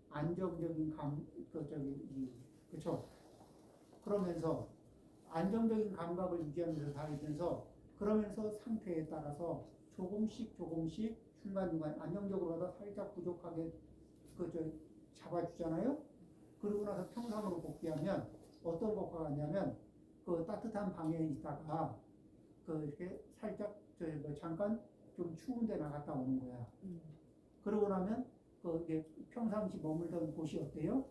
안정적인 그렇죠? 그러면서 안정적인 감각을 유지하면서 살면서 그러면서 상태에 따라서 조금씩 중간중간 안정적으로 하다 살짝 부족하게 잡아주잖아요. 그러고 나서 평상으로 복귀하면 어떤 효과가 있냐면 따뜻한 방에 있다가 이렇게 살짝 잠깐 좀 추운 데 나갔다 오는 거야. 그러고 나면 이게 평상시 머물던 곳이 어때요?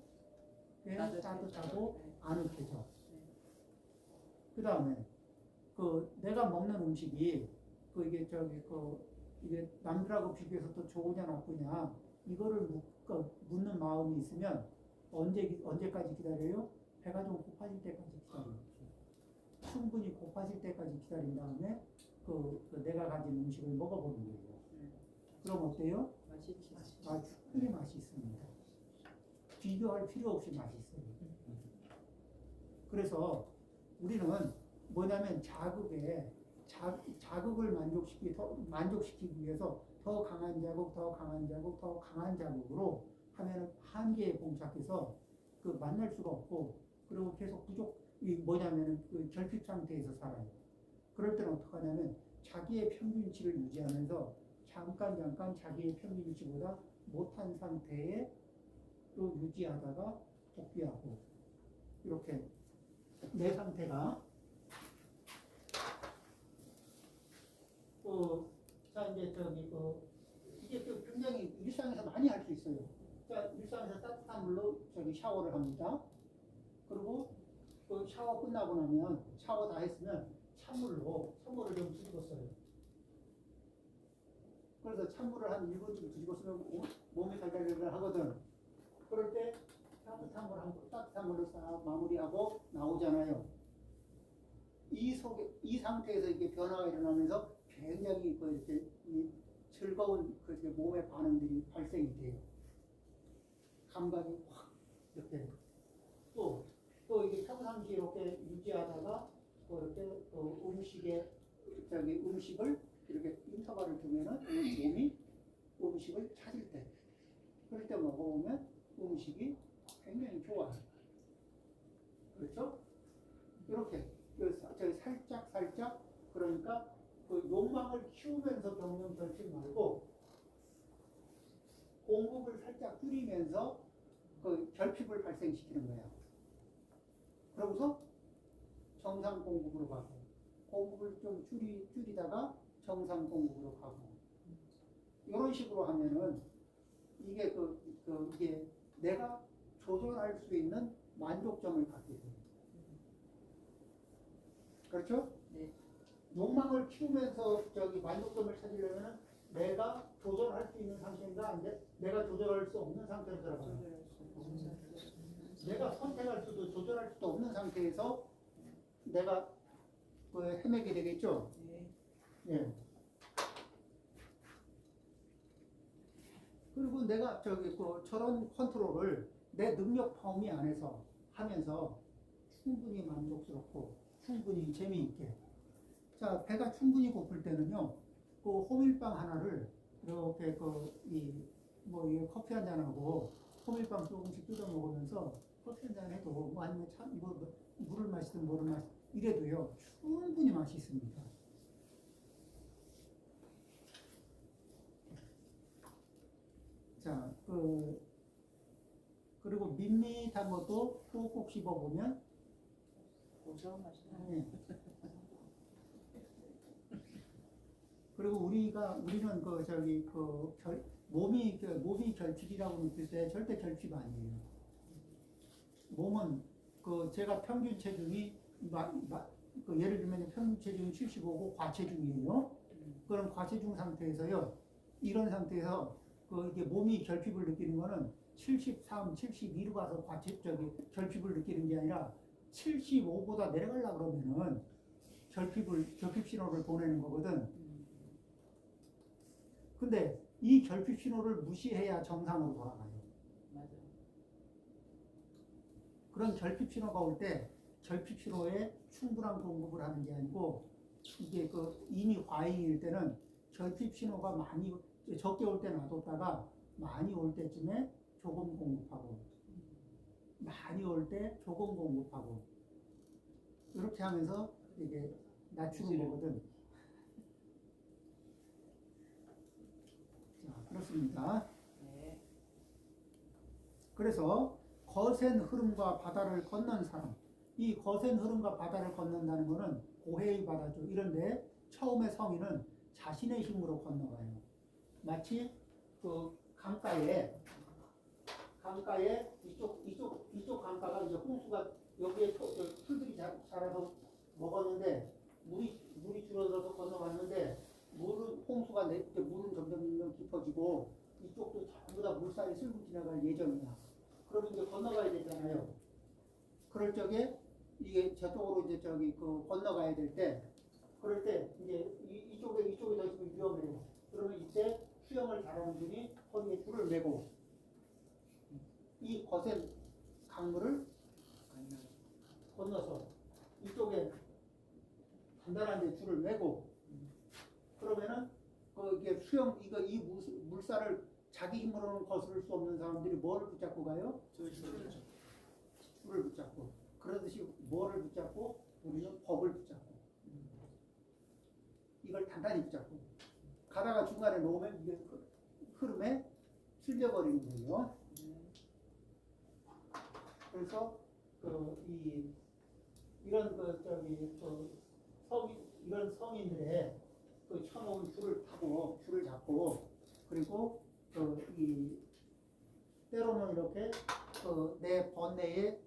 따뜻하고 아늑해져. 그 다음에 내가 먹는 음식이 이게 남들하고 비교해서 또 좋으냐 나쁘냐 이거를 묻는 마음이 있으면 언제까지 기다려요? 배가 좀 고파질 때까지 기다려요. 충분히 고파질 때까지 기다린 다음에 내가 가진 음식을 먹어보는 거예요. 그럼 어때요? 충분히 맛이 있습니다. 비교할 필요 없이 맛이 있어요. 그래서 우리는 뭐냐면 자극을 만족시키기 위해서 더 강한 자극으로 하면 한계에 봉착해서 만날 수가 없고 그리고 계속 뭐냐면 결핍 상태에서 살아요. 그럴 때는 어떻게 하냐면 자기의 평균치를 유지하면서 잠깐 자기의 평균치보다 못한 상태에 또 유지하다가 복귀하고 이렇게 내 상태가 자 이제 이게 또 굉장히 일상에서 많이 할 수 있어요. 자 일상에서 따뜻한 물로 샤워를 합니다. 그리고 샤워 끝나고 나면 샤워 다 했으면 찬물을 좀 뒤집었어요. 그래서 찬물을 한 1분쯤 뒤집었으면 몸이 달달달 하거든. 그럴 때 따뜻한 물로 싹 마무리하고 나오잖아요. 이 상태에서 이게 변화가 일어나면서 굉장히 이렇게 즐거운 몸의 반응들이 발생이 돼요. 감각이 확 이렇게 또 이게 평상시에 이렇게 유지하다가 이렇게 음식을 이렇게 인터벌을 두면은 몸이 음식을 찾을 때 그럴 때 먹어보면 음식이 굉장히 좋아요. 그렇죠? 이렇게 살짝 그러니까 욕망을 키우면서 겪는 결핍 말고 공급을 살짝 줄이면서 결핍을 발생시키는 거예요. 그러고서 정상 공급으로 가고, 공급을 좀 줄이다가 정상 공급으로 가고, 이런 식으로 하면은 이게 이게 내가 조절할 수 있는 만족점을 갖게 돼요. 그렇죠? 네. 욕망을 키우면서 만족점을 찾으려면은 내가 조절할 수 있는 상태인가, 아닌데 내가 조절할 수 없는 상태로 들어가요. 내가 선택할 수도 조절할 수도 없는 상태에서 내가 헤매게 되겠죠. 예. 그리고 내가 저런 컨트롤을 내 능력 범위 안에서 하면서 충분히 만족스럽고 충분히 재미있게. 자, 배가 충분히 고플 때는요, 호밀빵 하나를 이렇게 이 커피 한 잔하고 호밀빵 조금씩 뜯어 먹으면서 커피 한 잔 해도 아니면 물을 마시든 뭐를 마시든 이래도요 충분히 맛있습니다. 자, 그리고 밋밋한 것도 꼭꼭 씹어보면 고소한 맛이 나요. 네. 그리고 우리는 몸이 결핍이라고 느낄 때 절대 결핍 아니에요. 몸은 제가 평균 체중이 예를 들면 평균 체중이 75고 과체중이에요. 그럼 과체중 상태에서요, 이런 상태에서 이게 몸이 결핍을 느끼는 거는 73, 72로 가서 결핍을 느끼는 게 아니라 75보다 내려가려고 그러면은 결핍 신호를 보내는 거거든. 근데 이 결핍 신호를 무시해야 정상으로 돌아가요. 맞아요. 그런 결핍 신호가 올 때 결핍 신호에 충분한 공급을 하는 게 아니고, 이게 이미 과잉일 때는 결핍 신호가 많이 적게 올 때 놔뒀다가 많이 올 때쯤에 조금 공급하고, 많이 올 때 조금 공급하고, 이렇게 하면서 이게 낮추는 거거든. 자, 그렇습니다. 네. 그래서 거센 흐름과 바다를 건넌 사람, 이 거센 흐름과 바다를 건넌다는 것은 고해의 바다죠. 이런데 처음에 성인은 자신의 힘으로 건너가요. 마치 강가에 이쪽 강가가 이제 홍수가 여기에 풀들이 자라서 먹었는데 물이 줄어들어서 건너갔는데 홍수가 물은 점점 깊어지고 이쪽도 전부 다 물살이 쓸고 지나갈 예정이야. 그러면 이제 건너가야 되잖아요. 그럴 적에 이게 저쪽으로 이제 건너가야 될 때, 그럴 때 이제 이쪽에 더 있으면 위험해요. 그러면 이때 수영을 잘하는 분이 거기에 줄을 매고 이 거센 강물을 건너서 이쪽에 단단한 데 줄을 매고, 그러면은 이게 이 물살을 자기 힘으로는 거스를 수 없는 사람들이 뭐를 붙잡고 가요? 줄을 붙잡고. 그러듯이 뭐를 붙잡고? 우리는 법을 붙잡고. 이걸 단단히 붙잡고. 가다가 중간에 놓으면 이게 흐름에 쓸려버리는 거예요. 그래서 이런 성인들의 쳐놓은 줄을 잡고, 그리고 때로는 이렇게 내 번뇌에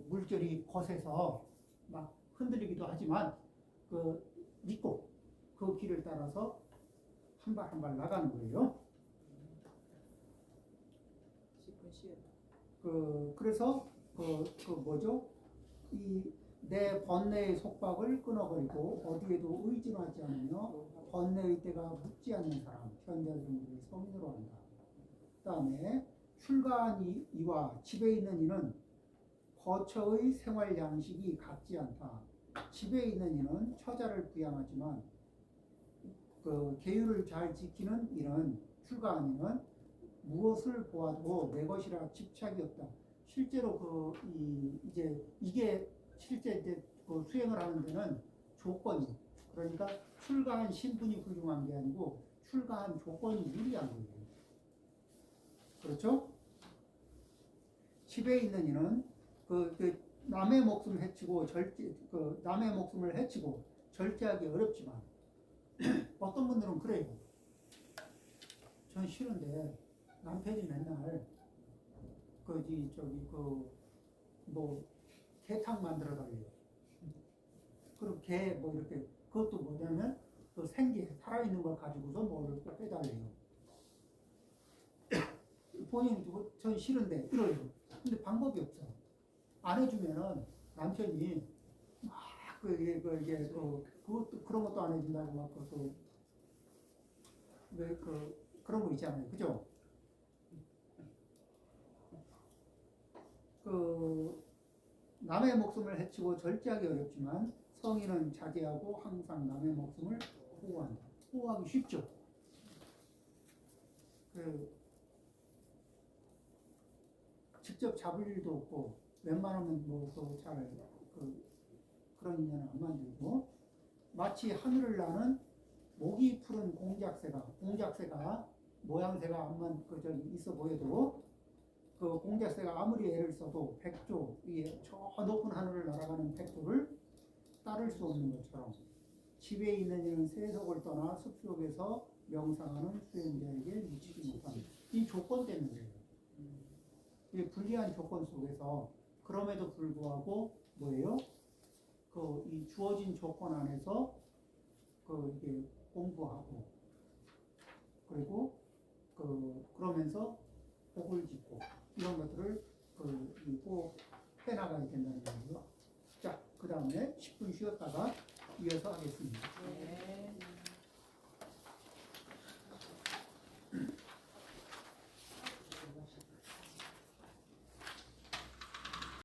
물결이 거세서 막 흔들리기도 하지만 믿고 그 길을 따라서 한 발 한 발 나가는 거예요. 그래서 뭐죠? 내 번뇌의 속박을 끊어버리고 어디에도 의존하지 않으며 번뇌의 때가 묻지 않는 사람, 현자들을 성인으로 한다. 그 다음에 출가한 이와 집에 있는 이는 거처의 생활 양식이 같지 않다. 집에 있는 이는 처자를 부양하지만 계율을 잘 지키는 이는, 출가한 이는 무엇을 보아도 내 것이라 집착이 없다. 실제로 이게 실제 이제 수행을 하는 데는 조건이, 그러니까 출가한 신분이 훌륭한 게 아니고 출가한 조건이 유리한 거예요. 그렇죠? 집에 있는 이는 남의 목숨 해치고 남의 목숨을 해치고 절제하기 어렵지만 어떤 분들은 그래요. 전 싫은데 남편이 맨날 개탕 만들어 달래요. 그리고 개 뭐 이렇게 그것도 뭐냐면 그 생기 살아있는 걸 가지고서 뭐를 꼭 해달래요. 본인도 전 싫은데 이래요. 근데 방법이 없어. 안 해주면은 남편이 막 그것도 그런 것도 안 해준다고 막 그것도 왜 그런 거 있잖아요. 그죠? 남의 목숨을 해치고 절제하기 어렵지만 성인은 자제하고 항상 남의 목숨을 보호한다. 보호하기 쉽죠. 직접 잡을 일도 없고 웬만하면 그런 인연을 안 만들고 마치 하늘을 나는 목이 푸른 공작새가 모양새가 암만 있어 보여도 그 공작새가 아무리 애를 써도 백조 위에 저 높은 하늘을 날아가는 백조를 따를 수 없는 것처럼 집에 있는 이는 세속을 떠나 숲속에서 명상하는 수행자에게 미치지 못하는 이 조건 때문이에요. 이 불리한 조건 속에서 그럼에도 불구하고 뭐예요? 이 주어진 조건 안에서 이게 공부하고 그리고 그러면서 복을 짓고 이런 것들을 꼭 해나가야 된다는 거예요. 자, 그 다음에 10분 쉬었다가 이어서 하겠습니다. 네.